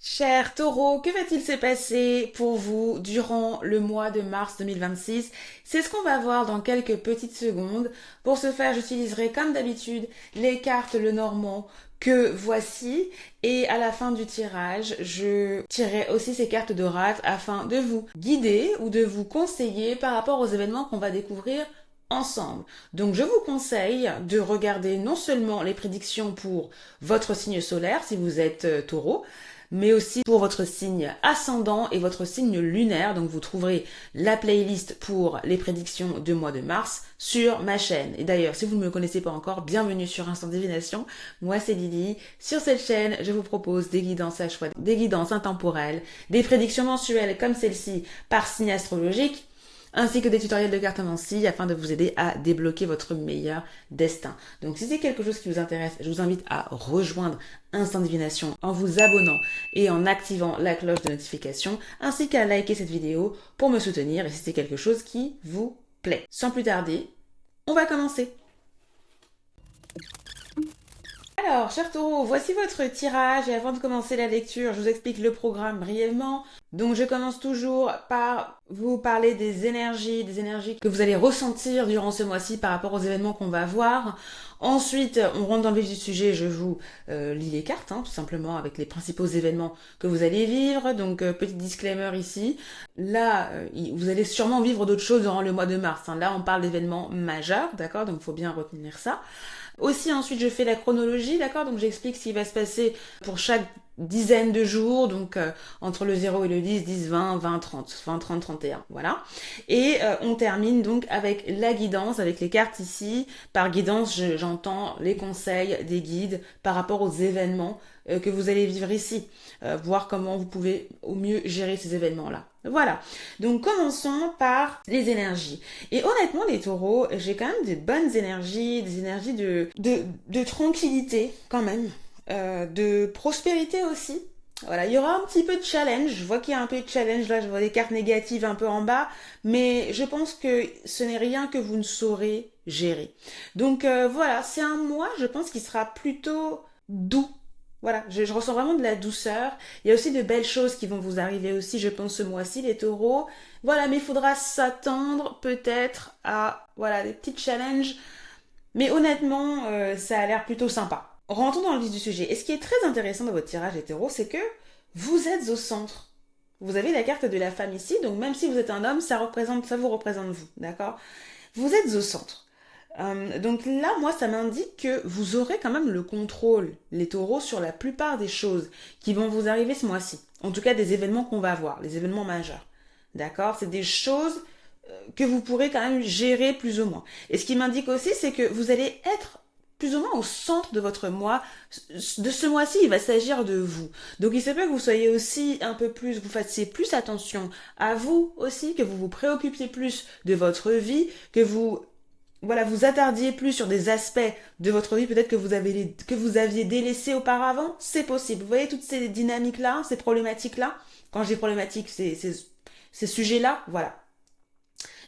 Cher Taureau, que va-t-il se passer pour vous durant le mois de mars 2026? C'est ce qu'on va voir dans quelques petites secondes. Pour ce faire, j'utiliserai comme d'habitude les cartes Lenormand que voici. Et à la fin du tirage, je tirerai aussi ces cartes d'oracle afin de vous guider ou de vous conseiller par rapport aux événements qu'on va découvrir ensemble. Donc je vous conseille de regarder non seulement les prédictions pour votre signe solaire si vous êtes taureau, mais aussi pour votre signe ascendant et votre signe lunaire. Donc vous trouverez la playlist pour les prédictions du mois de mars sur ma chaîne. Et d'ailleurs, si vous ne me connaissez pas encore, bienvenue sur Instant Divination. Moi c'est Lily. Sur cette chaîne, je vous propose des guidances à choix, des guidances intemporelles, des prédictions mensuelles comme celle-ci par signe astrologique, ainsi que des tutoriels de cartomancie afin de vous aider à débloquer votre meilleur destin. Donc si c'est quelque chose qui vous intéresse, je vous invite à rejoindre Instant Divination en vous abonnant et en activant la cloche de notification, ainsi qu'à liker cette vidéo pour me soutenir et si c'est quelque chose qui vous plaît. Sans plus tarder, on va commencer. Alors, cher Taureau, voici votre tirage et avant de commencer la lecture, je vous explique le programme brièvement. Donc, je commence toujours par vous parler des énergies que vous allez ressentir durant ce mois-ci par rapport aux événements qu'on va voir. Ensuite, on rentre dans le vif du sujet, je vous lis les cartes, tout simplement, avec les principaux événements que vous allez vivre. Donc, petit disclaimer ici. Là, vous allez sûrement vivre d'autres choses durant le mois de mars. Là, on parle d'événements majeurs, d'accord? Donc, il faut bien retenir ça. Aussi, ensuite, je fais la chronologie, d'accord? Donc, j'explique ce qui va se passer pour chaque dizaine de jours, donc entre le 0 et le 10, 10, 20, 20, 30, 20, 30, 31, voilà. Et on termine donc avec la guidance, avec les cartes ici. Par guidance, j'entends les conseils des guides par rapport aux événements que vous allez vivre ici. Voir comment vous pouvez au mieux gérer ces événements-là. Voilà. Donc commençons par les énergies. Et honnêtement, les taureaux, j'ai quand même des bonnes énergies, des énergies de tranquillité quand même, de prospérité aussi. Voilà, il y aura un petit peu de challenge. Je vois qu'il y a un peu de challenge là, je vois des cartes négatives un peu en bas, mais je pense que ce n'est rien que vous ne saurez gérer. Donc voilà, c'est un mois, je pense, qui sera plutôt doux. Voilà, je ressens vraiment de la douceur. Il y a aussi de belles choses qui vont vous arriver aussi, je pense, ce mois-ci, les taureaux. Voilà, mais il faudra s'attendre peut-être à voilà, des petits challenges. Mais honnêtement, ça a l'air plutôt sympa. Rentrons dans le vif du sujet. Et ce qui est très intéressant dans votre tirage, les taureaux, c'est que vous êtes au centre. Vous avez la carte de la femme ici, donc même si vous êtes un homme, ça vous représente vous, d'accord? Vous êtes au centre. Donc là, moi, ça m'indique que vous aurez quand même le contrôle, les taureaux, sur la plupart des choses qui vont vous arriver ce mois-ci. En tout cas, des événements qu'on va voir, les événements majeurs. D'accord? C'est des choses que vous pourrez quand même gérer plus ou moins. Et ce qui m'indique aussi, c'est que vous allez être plus ou moins au centre de votre mois. De ce mois-ci, il va s'agir de vous. Donc il se peut que vous soyez aussi un peu plus, vous fassiez plus attention à vous aussi, que vous vous préoccupiez plus de votre vie, que vous voilà, vous attardiez plus sur des aspects de votre vie, peut-être que vous aviez délaissé auparavant, c'est possible. Vous voyez toutes ces dynamiques-là, ces problématiques-là. Quand je dis problématiques, ces sujets-là, voilà.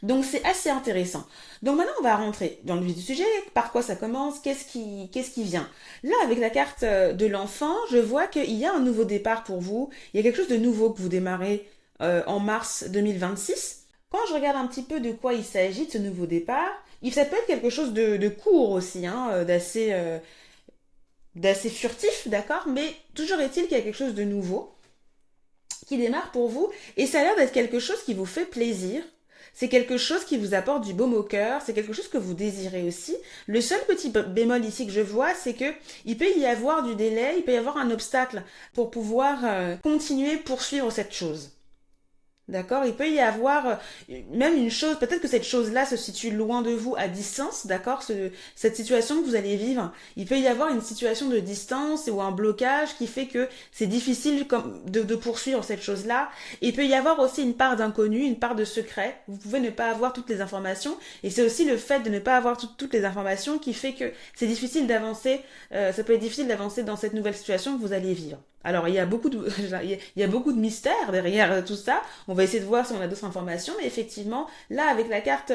Donc c'est assez intéressant. Donc maintenant on va rentrer dans le vif du sujet. Par quoi ça commence? Qu'est-ce qui vient? Là avec la carte de l'enfant, je vois qu'il y a un nouveau départ pour vous. Il y a quelque chose de nouveau que vous démarrez en mars 2026. Quand je regarde un petit peu de quoi il s'agit de ce nouveau départ, ça peut être quelque chose de court aussi, d'assez furtif, d'accord? Mais toujours est-il qu'il y a quelque chose de nouveau qui démarre pour vous et ça a l'air d'être quelque chose qui vous fait plaisir. C'est quelque chose qui vous apporte du baume au cœur, c'est quelque chose que vous désirez aussi. Le seul petit bémol ici que je vois, c'est que il peut y avoir du délai, il peut y avoir un obstacle pour pouvoir continuer, poursuivre cette chose. D'accord? Il peut y avoir même une chose, peut-être que cette chose-là se situe loin de vous, à distance, d'accord? Cette situation que vous allez vivre, il peut y avoir une situation de distance ou un blocage qui fait que c'est difficile de poursuivre cette chose-là. Et il peut y avoir aussi une part d'inconnu, une part de secret. Vous pouvez ne pas avoir toutes les informations. Et c'est aussi le fait de ne pas avoir toutes les informations qui fait que c'est difficile d'avancer, ça peut être difficile d'avancer dans cette nouvelle situation que vous allez vivre. Alors, il y a beaucoup de, il y a beaucoup de mystères derrière tout ça. On va essayer de voir si on a d'autres informations, mais effectivement, là, avec la carte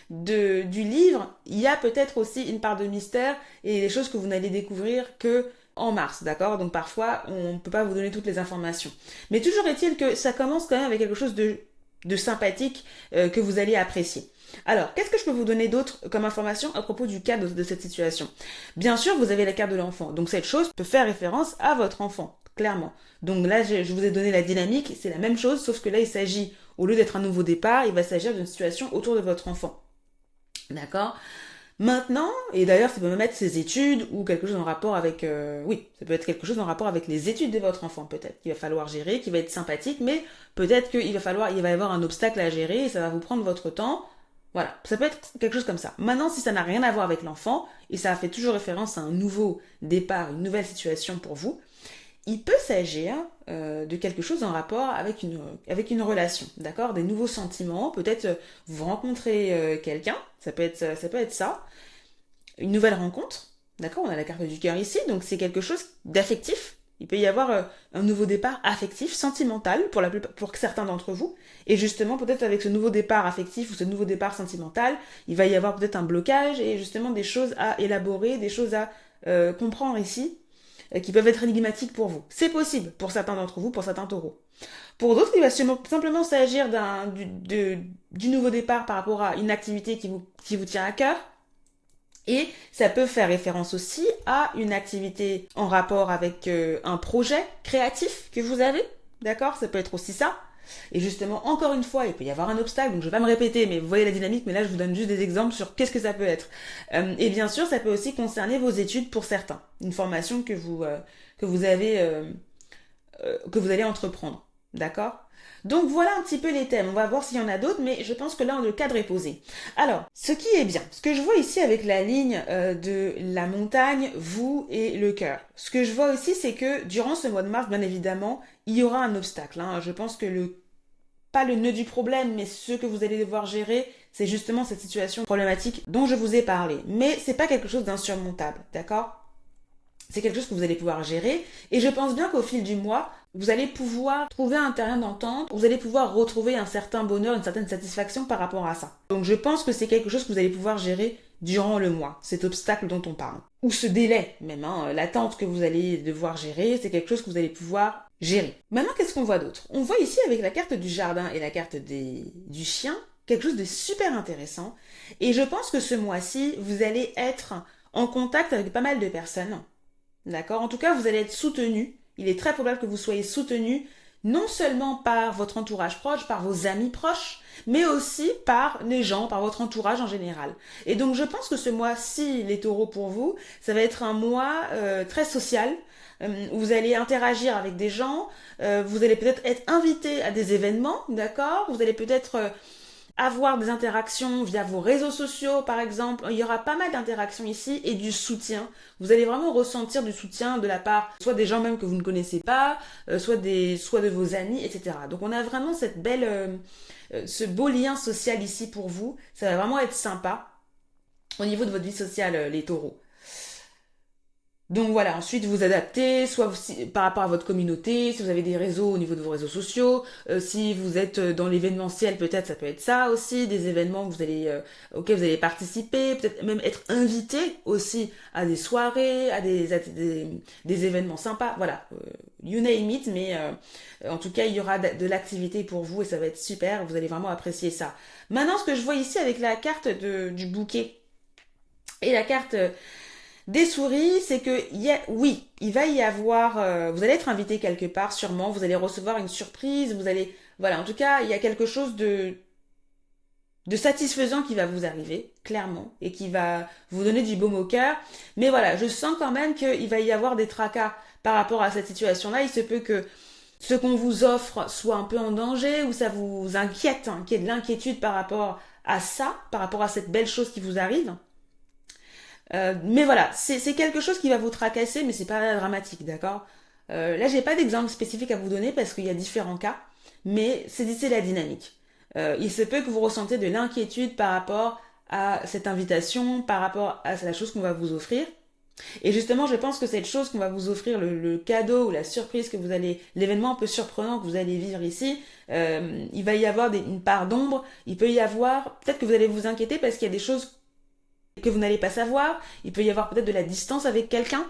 du livre, il y a peut-être aussi une part de mystère et des choses que vous n'allez découvrir que en mars, d'accord? Donc parfois, on ne peut pas vous donner toutes les informations. Mais toujours est-il que ça commence quand même avec quelque chose de sympathique que vous allez apprécier. Alors, qu'est-ce que je peux vous donner d'autre comme information à propos du cas de cette situation? Bien sûr, vous avez la carte de l'enfant. Donc cette chose peut faire référence à votre enfant, clairement. Donc là, je vous ai donné la dynamique, c'est la même chose, sauf que là, il s'agit, au lieu d'être un nouveau départ, il va s'agir d'une situation autour de votre enfant. D'accord? Maintenant, et d'ailleurs ça peut même être ses études ou quelque chose en rapport avec... oui, ça peut être quelque chose en rapport avec les études de votre enfant peut-être, qu'il va falloir gérer, qui va être sympathique, mais peut-être il va y avoir un obstacle à gérer et ça va vous prendre votre temps. Voilà, ça peut être quelque chose comme ça. Maintenant, si ça n'a rien à voir avec l'enfant, et ça fait toujours référence à un nouveau départ, une nouvelle situation pour vous, il peut s'agir de quelque chose en rapport avec une relation, d'accord? Des nouveaux sentiments, peut-être vous rencontrez quelqu'un, ça peut être ça, une nouvelle rencontre, d'accord? On a la carte du cœur ici, donc c'est quelque chose d'affectif. Il peut y avoir un nouveau départ affectif, sentimental pour certains d'entre vous. Et justement, peut-être avec ce nouveau départ affectif ou ce nouveau départ sentimental, il va y avoir peut-être un blocage et justement des choses à élaborer, des choses à comprendre ici qui peuvent être énigmatiques pour vous. C'est possible pour certains d'entre vous, pour certains taureaux. Pour d'autres, il va simplement s'agir du nouveau départ par rapport à une activité qui vous tient à cœur. Et ça peut faire référence aussi à une activité en rapport avec un projet créatif que vous avez. D'accord? Ça peut être aussi ça. Et justement, encore une fois, il peut y avoir un obstacle, donc je vais pas me répéter, mais vous voyez la dynamique, mais là je vous donne juste des exemples sur qu'est-ce que ça peut être. Et bien sûr, ça peut aussi concerner vos études pour certains. Une formation que vous allez entreprendre. D'accord? Donc voilà un petit peu les thèmes. On va voir s'il y en a d'autres, mais je pense que là le cadre est posé. Alors, ce qui est bien, ce que je vois ici avec la ligne de la montagne, vous et le cœur. Ce que je vois aussi, c'est que durant ce mois de mars, bien évidemment, il y aura un obstacle. Hein. Je pense que pas le nœud du problème, mais ce que vous allez devoir gérer, c'est justement cette situation problématique dont je vous ai parlé. Mais c'est pas quelque chose d'insurmontable, d'accord? C'est quelque chose que vous allez pouvoir gérer. Et je pense bien qu'au fil du mois, vous allez pouvoir trouver un terrain d'entente, vous allez pouvoir retrouver un certain bonheur, une certaine satisfaction par rapport à ça. Donc je pense que c'est quelque chose que vous allez pouvoir gérer durant le mois, cet obstacle dont on parle. Ou ce délai même, hein, l'attente que vous allez devoir gérer, c'est quelque chose que vous allez pouvoir gérer. Maintenant, qu'est-ce qu'on voit d'autre? On voit ici avec la carte du jardin et la carte du chien, quelque chose de super intéressant. Et je pense que ce mois-ci, vous allez être en contact avec pas mal de personnes. D'accord? En tout cas, vous allez être soutenu. Il est très probable que vous soyez soutenu non seulement par votre entourage proche, par vos amis proches, mais aussi par les gens, par votre entourage en général. Et donc, je pense que ce mois-ci, les taureaux pour vous, ça va être un mois très social, où vous allez interagir avec des gens, vous allez peut-être être invité à des événements, d'accord? Vous allez peut-être avoir des interactions via vos réseaux sociaux, par exemple. Il y aura pas mal d'interactions ici et du soutien. Vous allez vraiment ressentir du soutien de la part soit des gens même que vous ne connaissez pas, soit de vos amis, etc. Donc on a vraiment ce beau lien social ici pour vous. Ça va vraiment être sympa au niveau de votre vie sociale, les taureaux. Donc voilà, ensuite vous adaptez, soit par rapport à votre communauté, si vous avez des réseaux au niveau de vos réseaux sociaux, si vous êtes dans l'événementiel, peut-être ça peut être ça aussi, des événements que auxquels vous allez participer, peut-être même être invité aussi à des soirées, à des événements sympas, voilà, you name it, mais en tout cas il y aura de l'activité pour vous et ça va être super, vous allez vraiment apprécier ça. Maintenant ce que je vois ici avec la carte du bouquet et la carte des souris, c'est que oui, il va y avoir, vous allez être invité quelque part, sûrement, vous allez recevoir une surprise, voilà, en tout cas, il y a quelque chose de satisfaisant qui va vous arriver, clairement, et qui va vous donner du baume au cœur. Mais voilà, je sens quand même qu'il va y avoir des tracas par rapport à cette situation-là. Il se peut que ce qu'on vous offre soit un peu en danger, ou ça vous inquiète, hein, qu'il y ait de l'inquiétude par rapport à ça, par rapport à cette belle chose qui vous arrive. Mais voilà, c'est quelque chose qui va vous tracasser, mais c'est pas dramatique, d'accord? Là, j'ai pas d'exemple spécifique à vous donner parce qu'il y a différents cas, mais c'est la dynamique. Il se peut que vous ressentez de l'inquiétude par rapport à cette invitation, par rapport à la chose qu'on va vous offrir. Et justement, je pense que cette chose qu'on va vous offrir, le cadeau ou la surprise l'événement un peu surprenant que vous allez vivre ici, il va y avoir une part d'ombre. Il peut y avoir, peut-être que vous allez vous inquiéter parce qu'il y a des choses que vous n'allez pas savoir. Il peut y avoir peut-être de la distance avec quelqu'un.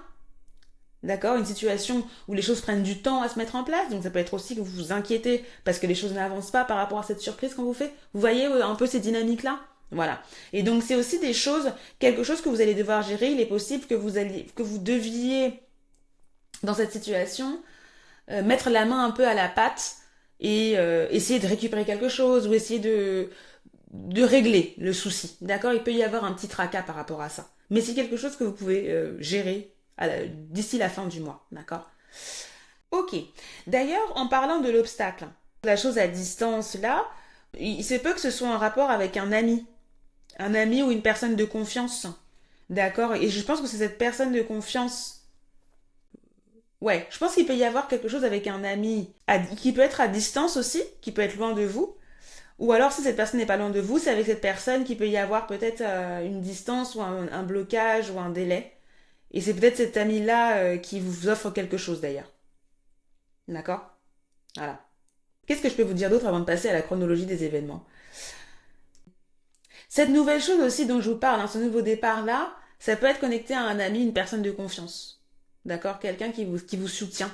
D'accord? Une situation où les choses prennent du temps à se mettre en place. Donc ça peut être aussi que vous vous inquiétez parce que les choses n'avancent pas par rapport à cette surprise qu'on vous fait. Vous voyez un peu ces dynamiques-là? Voilà. Et donc c'est aussi des choses, quelque chose que vous allez devoir gérer. Il est possible que vous deviez, dans cette situation, mettre la main un peu à la pâte et essayer de récupérer quelque chose ou essayer de régler le souci. D'accord? Il peut y avoir un petit tracas par rapport à ça. Mais c'est quelque chose que vous pouvez gérer d'ici la fin du mois. D'accord? Ok. D'ailleurs, en parlant de l'obstacle, la chose à distance là, il se peut que ce soit un rapport avec un ami ou une personne de confiance. D'accord? Et je pense que c'est cette personne de confiance. Ouais, je pense qu'il peut y avoir quelque chose avec un ami qui peut être à distance aussi, qui peut être loin de vous. Ou alors, si cette personne n'est pas loin de vous, c'est avec cette personne qu'il peut y avoir peut-être une distance ou un blocage ou un délai. Et c'est peut-être cet ami-là qui vous offre quelque chose d'ailleurs. D'accord? Voilà. Qu'est-ce que je peux vous dire d'autre avant de passer à la chronologie des événements? Cette nouvelle chose aussi dont je vous parle, hein, ce nouveau départ-là, ça peut être connecté à un ami, une personne de confiance. D'accord? Quelqu'un qui vous soutient.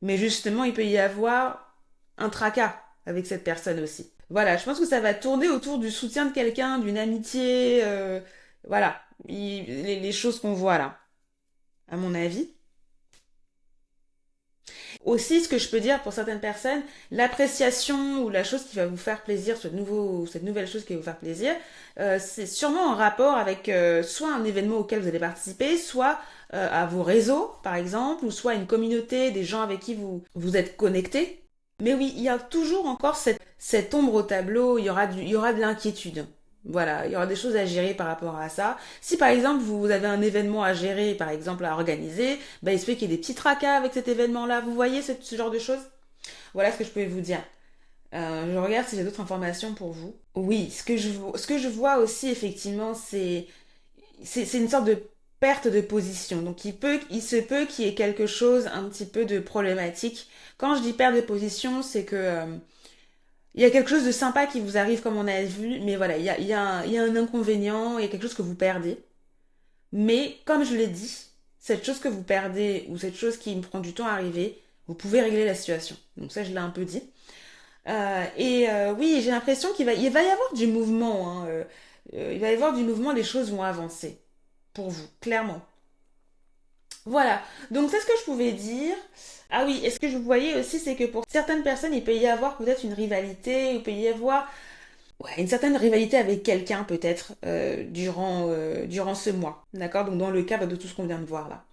Mais justement, il peut y avoir un tracas avec cette personne aussi. Voilà, je pense que ça va tourner autour du soutien de quelqu'un, d'une amitié, voilà, les choses qu'on voit là, à mon avis. Aussi, ce que je peux dire pour certaines personnes, l'appréciation ou la chose qui va vous faire plaisir, cette nouvelle chose qui va vous faire plaisir, c'est sûrement en rapport avec soit un événement auquel vous allez participer, soit à vos réseaux, par exemple, ou soit une communauté, des gens avec qui vous êtes connectés. Mais oui, il y a toujours encore cette ombre au tableau, il y aura de l'inquiétude. Voilà, il y aura des choses à gérer par rapport à ça. Si par exemple vous avez un événement à gérer, par exemple à organiser, ben, il se peut qu'il y ait des petits tracas avec cet événement-là. Vous voyez ce genre de choses? Voilà ce que je pouvais vous dire. Je regarde si j'ai d'autres informations pour vous. Oui, ce que je vois aussi effectivement, c'est une sorte de perte de position. Donc il se peut qu'il y ait quelque chose un petit peu de problématique. Quand je dis perte de position, c'est que il y a quelque chose de sympa qui vous arrive comme on a vu, mais voilà, il y a un inconvénient, il y a quelque chose que vous perdez. Mais comme je l'ai dit, cette chose que vous perdez ou cette chose qui me prend du temps à arriver, vous pouvez régler la situation. Donc ça, je l'ai un peu dit. Oui, j'ai l'impression il va y avoir du mouvement. Hein, il va y avoir du mouvement, les choses vont avancer pour vous, clairement. Voilà, donc c'est ce que je pouvais dire. Ah oui, et ce que je voyais aussi, c'est que pour certaines personnes, il peut y avoir peut-être une rivalité, il peut y avoir une certaine rivalité avec quelqu'un peut-être durant ce mois. D'accord? Donc dans le cadre de tout ce qu'on vient de voir là.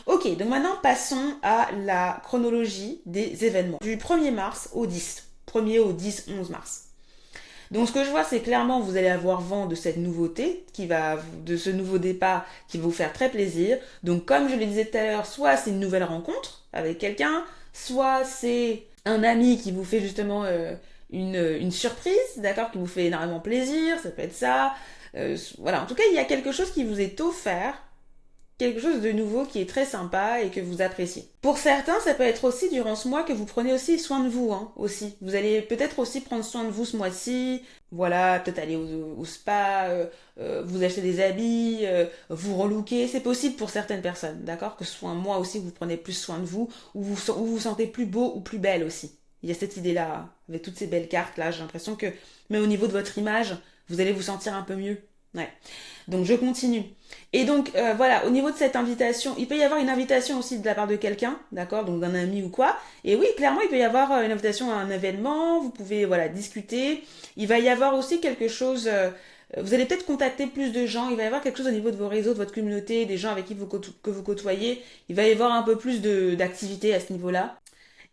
Ok, donc maintenant passons à la chronologie des événements. Du 1er mars au 10. 1er au 10, 11 mars. Donc ce que je vois, c'est clairement vous allez avoir vent de cette nouveauté, de ce nouveau départ qui va vous faire très plaisir. Donc comme je le disais tout à l'heure, soit c'est une nouvelle rencontre avec quelqu'un, soit c'est un ami qui vous fait justement une surprise, d'accord, qui vous fait énormément plaisir, ça peut être ça. Voilà, en tout cas, il y a quelque chose qui vous est offert, quelque chose de nouveau qui est très sympa et que vous appréciez. Pour certains, ça peut être aussi durant ce mois que vous prenez aussi soin de vous, hein, aussi. Vous allez peut-être aussi prendre soin de vous ce mois-ci, voilà, peut-être aller au spa, vous acheter des habits, vous relooker, c'est possible pour certaines personnes, d'accord? Que ce soit un mois aussi où vous prenez plus soin de vous, où vous vous sentez plus beau ou plus belle aussi. Il y a cette idée-là, hein, avec toutes ces belles cartes là, j'ai l'impression que, même au niveau de votre image, vous allez vous sentir un peu mieux. Ouais. Donc je continue. Et donc voilà, au niveau de cette invitation, il peut y avoir une invitation aussi de la part de quelqu'un, d'accord, donc d'un ami ou quoi. Et oui, clairement, il peut y avoir une invitation à un événement, vous pouvez voilà discuter. Il va y avoir aussi quelque chose, vous allez peut-être contacter plus de gens, il va y avoir quelque chose au niveau de vos réseaux, de votre communauté, des gens avec qui que vous côtoyez. Il va y avoir un peu plus d'activité à ce niveau-là.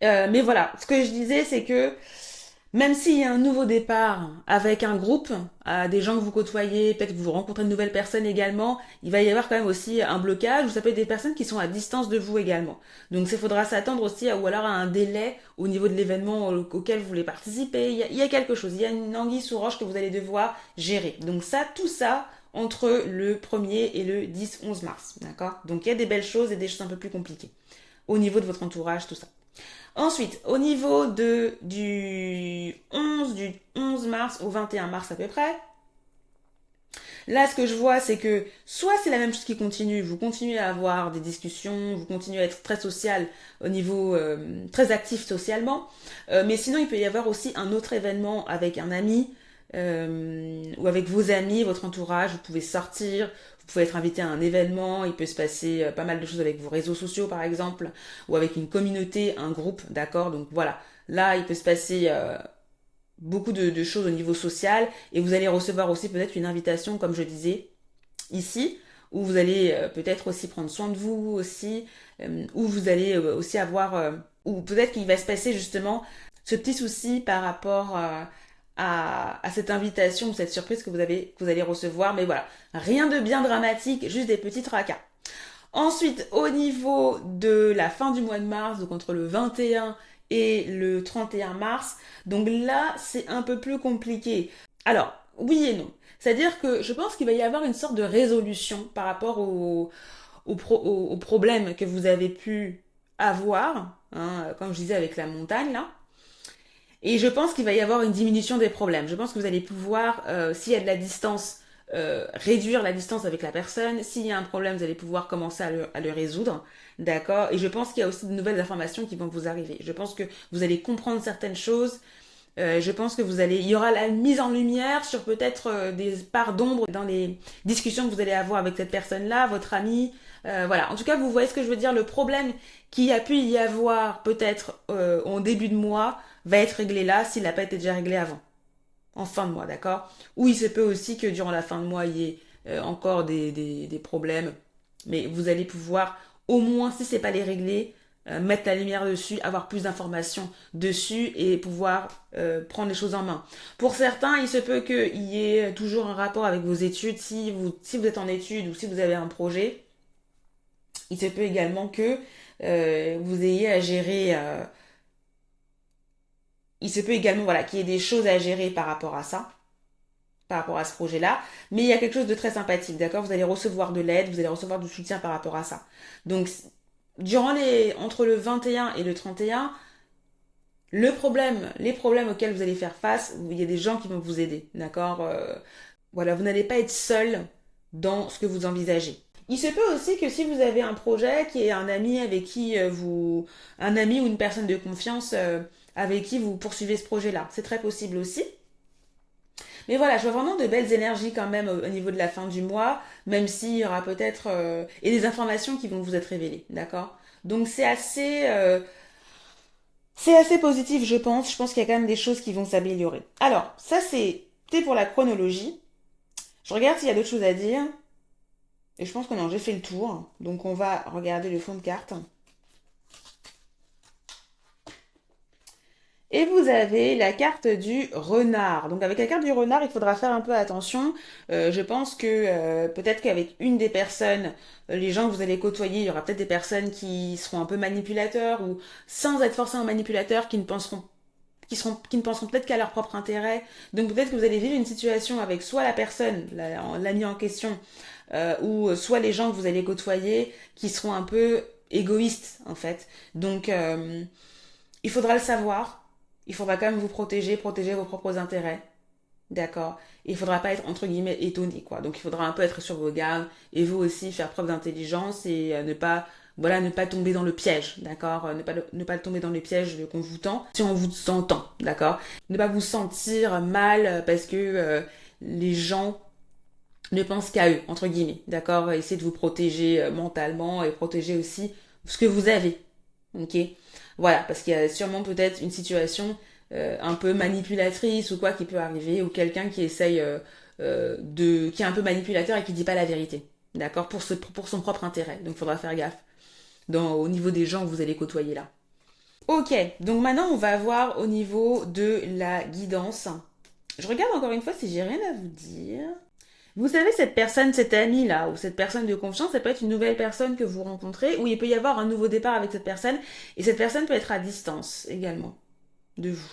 Mais voilà, ce que je disais, c'est que même s'il y a un nouveau départ avec un groupe, des gens que vous côtoyez, peut-être que vous rencontrez de nouvelles personnes également, il va y avoir quand même aussi un blocage, ou ça peut être des personnes qui sont à distance de vous également. Donc il faudra s'attendre aussi ou alors à un délai au niveau de l'événement auquel vous voulez participer. Il y a quelque chose, il y a une anguille sous roche que vous allez devoir gérer. Donc ça, tout ça, entre le 1er et le 10-11 mars. D'accord? Donc il y a des belles choses et des choses un peu plus compliquées. Au niveau de votre entourage, tout ça. Ensuite, au niveau du 11 mars au 21 mars à peu près, Là, ce que je vois, c'est que soit c'est la même chose qui continue, vous continuez à avoir des discussions, vous continuez à être très social au niveau très actif socialement, mais sinon il peut y avoir aussi un autre événement avec un ami ou avec vos amis, votre entourage, vous pouvez sortir, vous pouvez être invité à un événement, il peut se passer pas mal de choses avec vos réseaux sociaux par exemple, ou avec une communauté, un groupe, d'accord? Donc voilà, là il peut se passer beaucoup de choses au niveau social et vous allez recevoir aussi peut-être une invitation, comme je disais ici, où vous allez peut-être aussi prendre soin de vous aussi, où vous allez aussi avoir, ou peut-être qu'il va se passer justement ce petit souci par rapport à cette invitation ou cette surprise que vous allez recevoir. Mais voilà, rien de bien dramatique, juste des petits tracas. Ensuite, au niveau de la fin du mois de mars, donc entre le 21 et le 31 mars, donc là, c'est un peu plus compliqué. Alors, oui et non. C'est-à-dire que je pense qu'il va y avoir une sorte de résolution par rapport aux problèmes que vous avez pu avoir, hein, comme je disais avec la montagne là. Et je pense qu'il va y avoir une diminution des problèmes. Je pense que vous allez pouvoir, s'il y a de la distance, réduire la distance avec la personne. S'il y a un problème, vous allez pouvoir commencer à le résoudre. D'accord. Et je pense qu'il y a aussi de nouvelles informations qui vont vous arriver. Je pense que vous allez comprendre certaines choses. Je pense que il y aura la mise en lumière sur peut-être des parts d'ombre dans les discussions que vous allez avoir avec cette personne-là, votre ami. Voilà. En tout cas, vous voyez ce que je veux dire. Le problème qui a pu y avoir peut-être en début de mois va être réglé là s'il n'a pas été déjà réglé avant, en fin de mois, d'accord? Ou il se peut aussi que durant la fin de mois, il y ait encore des problèmes. Mais vous allez pouvoir, au moins, si c'est pas les régler, mettre la lumière dessus, avoir plus d'informations dessus et pouvoir prendre les choses en main. Pour certains, il se peut qu'il y ait toujours un rapport avec vos études. Si vous êtes en études ou si vous avez un projet, il se peut également que vous ayez à gérer il se peut également voilà, qu'il y ait des choses à gérer par rapport à ça, par rapport à ce projet-là, mais il y a quelque chose de très sympathique, d'accord? Vous allez recevoir de l'aide, vous allez recevoir du soutien par rapport à ça. Donc, entre le 21 et le 31, les problèmes auxquels vous allez faire face, il y a des gens qui vont vous aider, d'accord? Voilà, vous n'allez pas être seul dans ce que vous envisagez. Il se peut aussi que si vous avez un projet qui est un ami avec qui un ami ou une personne de confiance avec qui vous poursuivez ce projet-là, c'est très possible aussi. Mais voilà, je vois vraiment de belles énergies quand même au niveau de la fin du mois, même s'il y aura peut-être et des informations qui vont vous être révélées, d'accord? Donc c'est assez positif, je pense. Je pense qu'il y a quand même des choses qui vont s'améliorer. Alors, ça c'était pour la chronologie. Je regarde s'il y a d'autres choses à dire. Et je pense que non, j'ai fait le tour. Donc on va regarder le fond de carte. Et vous avez la carte du renard. Donc avec la carte du renard, il faudra faire un peu attention. Je pense que peut-être qu'avec une des personnes, les gens que vous allez côtoyer, il y aura peut-être des personnes qui seront un peu manipulateurs ou sans être forcément manipulateurs, qui ne penseront peut-être qu'à leur propre intérêt. Donc peut-être que vous allez vivre une situation avec soit la personne, l'ami en question, ou soit les gens que vous allez côtoyer qui seront un peu égoïstes en fait. Donc il faudra le savoir. Il faudra quand même vous protéger vos propres intérêts. D'accord? Il faudra pas être entre guillemets étonné, quoi. Donc il faudra un peu être sur vos gardes et vous aussi faire preuve d'intelligence et ne pas tomber dans le piège, d'accord? Ne pas tomber dans le piège qu'on vous tend si on vous entend, d'accord? Ne pas vous sentir mal parce que les gens ne pensent qu'à eux, entre guillemets, d'accord? Essayez de vous protéger mentalement et protéger aussi ce que vous avez, ok? Voilà, parce qu'il y a sûrement peut-être une situation un peu manipulatrice ou quoi qui peut arriver, ou quelqu'un qui essaye qui est un peu manipulateur et qui dit pas la vérité, d'accord? Pour son propre intérêt. Donc il faudra faire gaffe au niveau des gens que vous allez côtoyer là. Ok, donc maintenant on va voir au niveau de la guidance. Je regarde encore une fois si j'ai rien à vous dire. Vous savez, cette personne, cet ami là, ou cette personne de confiance, ça peut être une nouvelle personne que vous rencontrez, ou il peut y avoir un nouveau départ avec cette personne, et cette personne peut être à distance également de vous.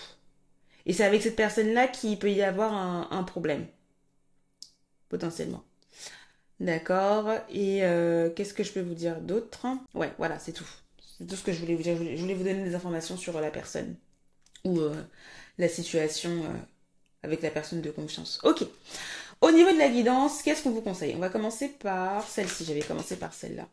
Et c'est avec cette personne-là qu'il peut y avoir un problème, potentiellement. D'accord. Et qu'est-ce que je peux vous dire d'autre? Ouais, voilà, c'est tout. C'est tout ce que je voulais vous dire. Je voulais vous donner des informations sur la personne ou la situation avec la personne de confiance. Ok. Au niveau de la guidance, qu'est-ce qu'on vous conseille? On va commencer par celle-ci, j'avais commencé par celle-là.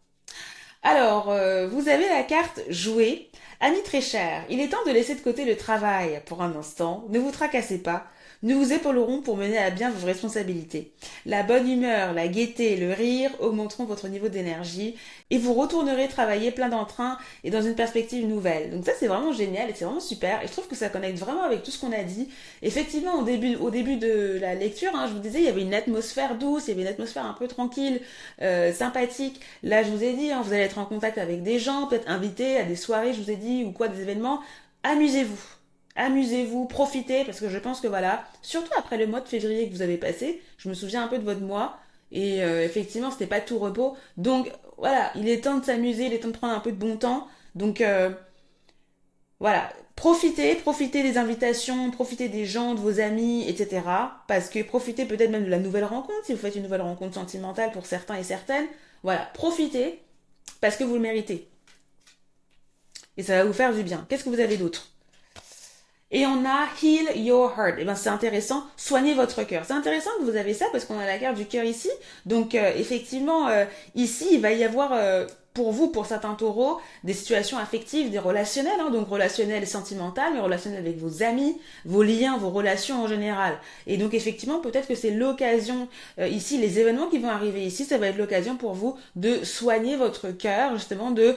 Alors, vous avez la carte jouer. Ami très cher, il est temps de laisser de côté le travail pour un instant. Ne vous tracassez pas. Nous vous épaulerons pour mener à bien vos responsabilités. La bonne humeur, la gaieté, le rire augmenteront votre niveau d'énergie et vous retournerez travailler plein d'entrain et dans une perspective nouvelle. Donc ça c'est vraiment génial et c'est vraiment super et je trouve que ça connecte vraiment avec tout ce qu'on a dit. Effectivement au début de la lecture, je vous disais il y avait une atmosphère douce, il y avait une atmosphère un peu tranquille, sympathique. Là je vous ai dit, vous allez être en contact avec des gens, peut-être invités à des soirées, je vous ai dit, ou quoi, des événements. Amusez-vous. Amusez-vous, profitez, parce que je pense que voilà, surtout après le mois de février que vous avez passé, je me souviens un peu de votre mois, et effectivement, c'était pas tout repos. Donc voilà, il est temps de s'amuser, il est temps de prendre un peu de bon temps. Donc voilà, profitez des invitations, profitez des gens, de vos amis, etc. Parce que profitez peut-être même de la nouvelle rencontre, si vous faites une nouvelle rencontre sentimentale pour certains et certaines. Voilà, profitez, parce que vous le méritez. Et ça va vous faire du bien. Qu'est-ce que vous avez d'autre? Et on a Heal Your Heart. Et ben c'est intéressant, soignez votre cœur. C'est intéressant que vous avez ça parce qu'on a la carte du cœur ici. Donc effectivement, ici, il va y avoir pour vous, pour certains taureaux, des situations affectives, des relationnelles, donc relationnelles sentimentales, mais relationnelles avec vos amis, vos liens, vos relations en général. Et donc effectivement, peut-être que c'est l'occasion, ici, les événements qui vont arriver ici, ça va être l'occasion pour vous de soigner votre cœur, justement, de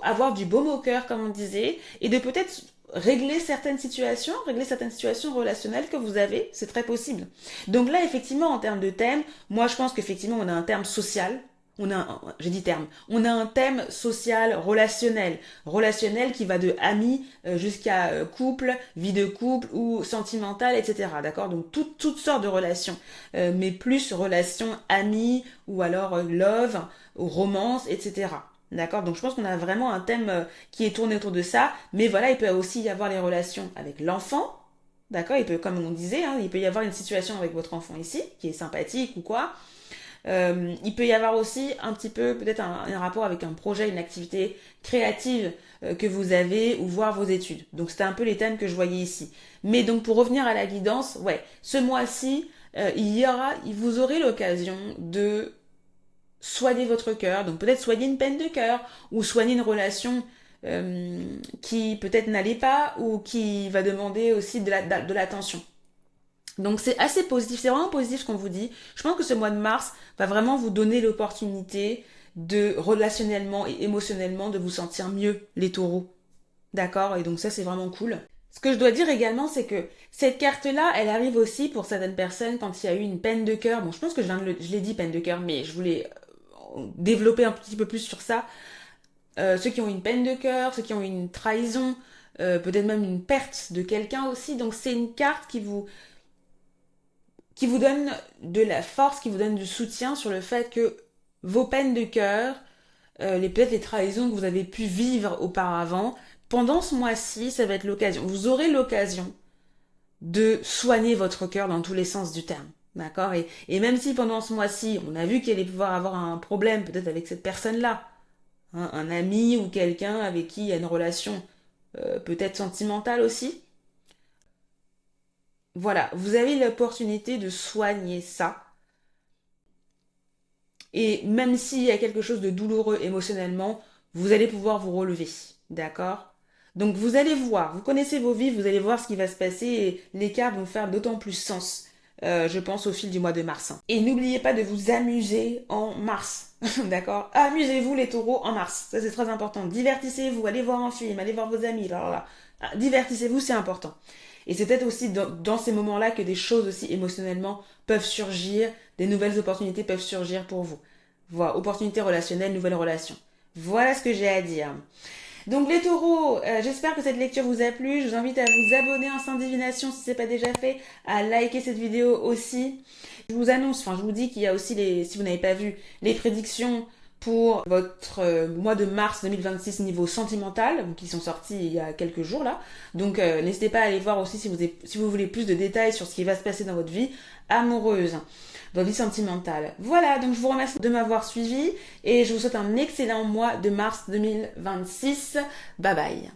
avoir du baume au cœur, comme on disait, et de peut-être régler certaines situations relationnelles que vous avez, c'est très possible. Donc là, effectivement, en termes de thème, moi je pense qu'effectivement on a un terme social, on a un thème social relationnel qui va de amis jusqu'à couple, vie de couple ou sentimental, etc. D'accord? Donc toutes sortes de relations, mais plus relations amis ou alors love, ou romance, etc. D'accord? Donc je pense qu'on a vraiment un thème qui est tourné autour de ça, mais voilà, il peut aussi y avoir les relations avec l'enfant, d'accord? Il peut, comme on disait, il peut y avoir une situation avec votre enfant ici, qui est sympathique ou quoi. Il peut y avoir aussi un petit peu, peut-être un rapport avec un projet, une activité créative que vous avez, ou voir vos études. Donc c'était un peu les thèmes que je voyais ici. Mais donc pour revenir à la guidance, ouais, ce mois-ci, vous aurez l'occasion de soignez votre cœur, donc peut-être soignez une peine de cœur, ou soignez une relation qui peut-être n'allait pas, ou qui va demander aussi de l'attention. Donc c'est assez positif, c'est vraiment positif ce qu'on vous dit. Je pense que ce mois de mars va vraiment vous donner l'opportunité de relationnellement et émotionnellement de vous sentir mieux, les taureaux. D'accord? Et donc ça c'est vraiment cool. Ce que je dois dire également, c'est que cette carte-là, elle arrive aussi pour certaines personnes quand il y a eu une peine de cœur. Bon, je pense que je l'ai dit peine de cœur, mais je voulais développer un petit peu plus sur ça. Ceux qui ont une peine de cœur, ceux qui ont une trahison, peut-être même une perte de quelqu'un aussi. Donc c'est une carte qui vous donne de la force, qui vous donne du soutien sur le fait que vos peines de cœur, peut-être les trahisons que vous avez pu vivre auparavant, pendant ce mois-ci, ça va être l'occasion. Vous aurez l'occasion de soigner votre cœur dans tous les sens du terme. D'accord? Et même si pendant ce mois-ci, on a vu qu'elle allait pouvoir avoir un problème peut-être avec cette personne-là, un ami ou quelqu'un avec qui il y a une relation peut-être sentimentale aussi, voilà, vous avez l'opportunité de soigner ça. Et même s'il y a quelque chose de douloureux émotionnellement, vous allez pouvoir vous relever. D'accord? Donc vous allez voir, vous connaissez vos vies, vous allez voir ce qui va se passer et les cartes vont faire d'autant plus sens, je pense, au fil du mois de mars. Et n'oubliez pas de vous amuser en mars. D'accord? Amusez-vous les taureaux en mars. Ça c'est très important. Divertissez-vous, allez voir un film, allez voir vos amis. Là. Divertissez-vous, c'est important. Et c'est peut-être aussi dans ces moments-là que des choses aussi émotionnellement peuvent surgir, des nouvelles opportunités peuvent surgir pour vous. Voilà, opportunités relationnelles, nouvelles relations. Voilà ce que j'ai à dire. Donc les taureaux, j'espère que cette lecture vous a plu. Je vous invite à vous abonner à Instinct Divination si ce n'est pas déjà fait, à liker cette vidéo aussi. Je vous dis qu'il y a aussi, si vous n'avez pas vu, les prédictions pour votre mois de mars 2026 niveau sentimental, qui sont sortis il y a quelques jours là. Donc n'hésitez pas à aller voir aussi si vous voulez plus de détails sur ce qui va se passer dans votre vie amoureuse, dans votre vie sentimentale. Voilà, donc je vous remercie de m'avoir suivi et je vous souhaite un excellent mois de mars 2026. Bye bye.